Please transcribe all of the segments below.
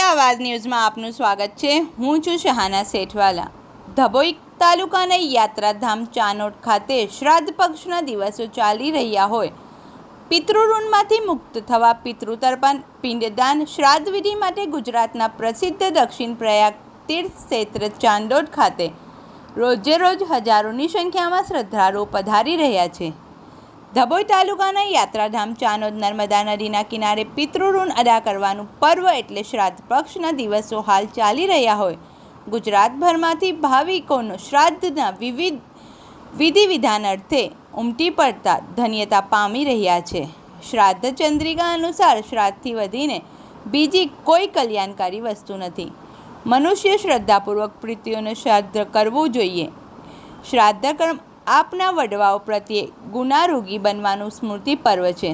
અમદાવાદ ન્યૂઝમાં આપનું સ્વાગત છે। હું છું શહાના સેઠવાલા। ધભોઈ તાલુકાના યાત્રાધામ ચાનોડ ખાતે શ્રાદ્ધ પક્ષના દિવસો ચાલી રહ્યા હોય પિતૃઋણમાંથી મુક્ત થવા પિતૃતર્પણ પિંડદાન શ્રાદ્ધ વિધિ માટે ગુજરાતના પ્રસિદ્ધ દક્ષિણ પ્રયાગ તીર્થ ક્ષેત્ર ચાંદોદ ખાતે રોજે રોજ હજારોની સંખ્યામાં શ્રદ્ધાળુઓ પધારી રહ્યા છે। ધભોઈ તાલુકાના યાત્રાધામ ચાનોદ નર્મદા નદીના કિનારે પિતૃઋણ અદા કરવાનું પર્વ એટલે શ્રાદ્ધ પક્ષના દિવસો હાલ ચાલી રહ્યા હોય ગુજરાતભરમાંથી ભાવિકોનો શ્રાદ્ધના વિવિધ વિધિ વિધાન અર્થે ઉમટી પડતા ધન્યતા પામી રહ્યા છે। શ્રાદ્ધ ચંદ્રિકા અનુસાર શ્રાદ્ધથી વધીને બીજી કોઈ કલ્યાણકારી વસ્તુ નથી। મનુષ્ય શ્રદ્ધાપૂર્વક પ્રીતિઓનું શ્રાદ્ધ કરવું જોઈએ। શ્રાદ્ધ કર્મ આપના વડવાઓ પ્રત્યે ગુનારૂગી બનવાનું સ્મૃતિ પર્વ છે।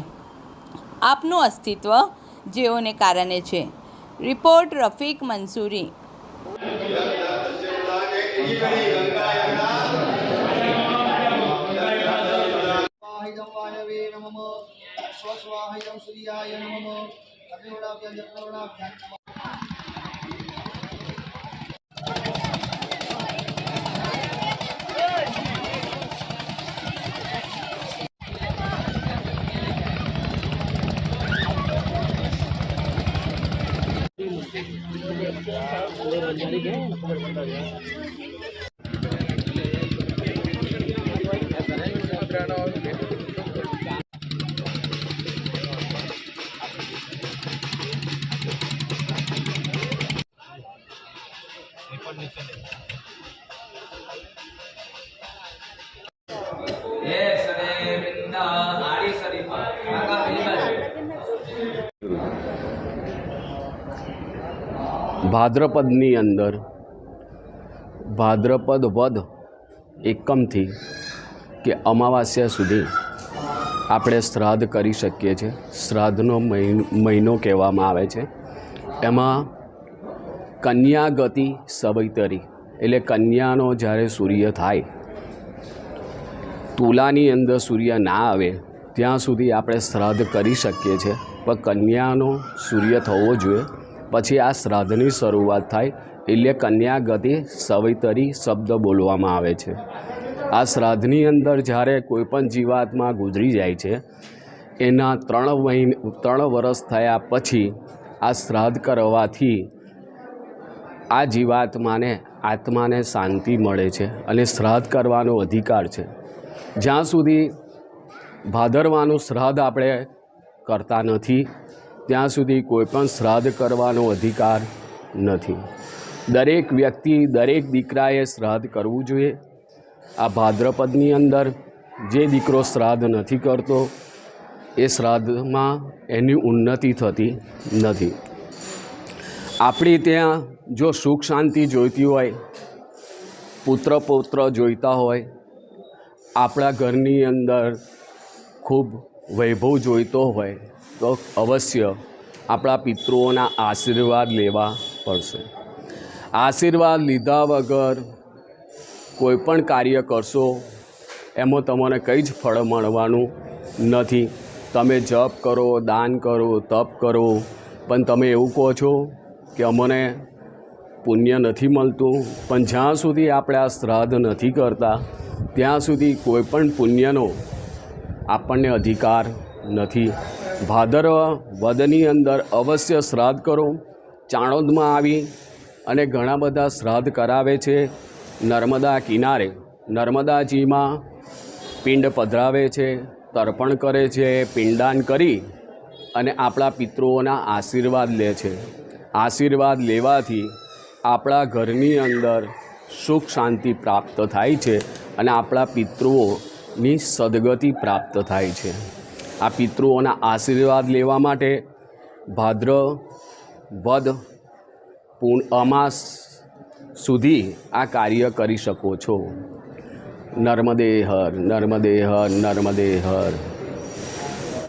આપનું અસ્તિત્વ જેઓને કારણે છે। રિપોર્ટ રફીક મંસૂરી। ભાદ્રપદની અંદર ભાદ્રપદ વદ એકમથી કે અમાવાસ્યા સુધી આપણે શ્રાદ્ધ કરી શકીએ છીએ। શ્રાદ્ધનો મહિનો કહેવામાં આવે છે। એમાં કન્યા ગતિ સવૈતરી એટલે કન્યાનો જ્યારે સૂર્ય થાય, તુલાની અંદર સૂર્ય ના આવે ત્યાં સુધી આપણે શ્રાદ્ધ કરી શકીએ છીએ, પણ કન્યાનો સૂર્ય થવો જોઈએ પછી આ શ્રાદ્ધની શરૂઆત થાય એટલે કન્યા ગતિ સવૈતરી શબ્દ બોલવામાં આવે છે। આ શ્રાદ્ધની અંદર જ્યારે કોઈપણ જીવાત્મા ગુજરી જાય છે એના 3 વર્ષ થયા પછી આ શ્રાદ્ધ કરવાથી આ જીવાત્માને આત્માને શાંતિ મળે છે અને શ્રાદ્ધ કરવાનો અધિકાર છે। જ્યાં સુધી ભાદરવાનું શ્રાદ્ધ આપણે કરતા નથી ત્યાં સુધી કોઈપણ શ્રાદ્ધ કરવાનો અધિકાર નથી। દરેક વ્યક્તિ દરેક દીકરાએ શ્રાદ્ધ કરવું જોઈએ। આ ભાદ્રપદની અંદર જે દીકરો શ્રાદ્ધ નથી કરતો એ શ્રાદ્ધમાં એની ઉન્નતિ થતી નથી। આપણી ત્યાં જો સુખ શાંતિ જોઈતી હોય, પુત્ર પૌત્ર જોઈતા હોય, આપણા ઘરની અંદર ખૂબ વૈભવ જોઈતો હોય તો અવશ્ય આપણા પિતૃઓના આશીર્વાદ લેવા પડશે। આશીર્વાદ લીધા વગર કોઈપણ કાર્ય કરશો એમાં તમને કંઈ જ ફળ મળવાનું નથી। તમે જપ કરો, દાન કરો, તપ કરો, પણ તમે એવું કહો છો કે અમને પુણ્ય નથી મળતું, પણ જ્યાં સુધી આપણે આ શ્રાદ્ધ નથી કરતા ત્યાં સુધી કોઈપણ પુણ્યનો આપણને અધિકાર નથી। ભાદરવા વદની અંદર અવશ્ય શ્રાદ્ધ કરો। ચાણોદમાં આવી અને ઘણા બધા શ્રાદ્ધ કરાવે છે। નર્મદા કિનારે નર્મદાજીમાં પિંડ પધરાવે છે, તર્પણ કરે છે, પિંડદાન કરી અને આપણા પિતૃઓના આશીર્વાદ લે છે। આશીર્વાદ લેવાથી આપણા ઘરની અંદર સુખ શાંતિ પ્રાપ્ત થાય છે અને આપણા પિતૃઓની સદગતિ પ્રાપ્ત થાય છે। આ પિતૃઓના આશીર્વાદ લેવા માટે ભાદ્રવદ અમાસ સુધી આ કાર્ય કરી શકો છો। નર્મદે હર, નર્મદે હર, નર્મદે હર।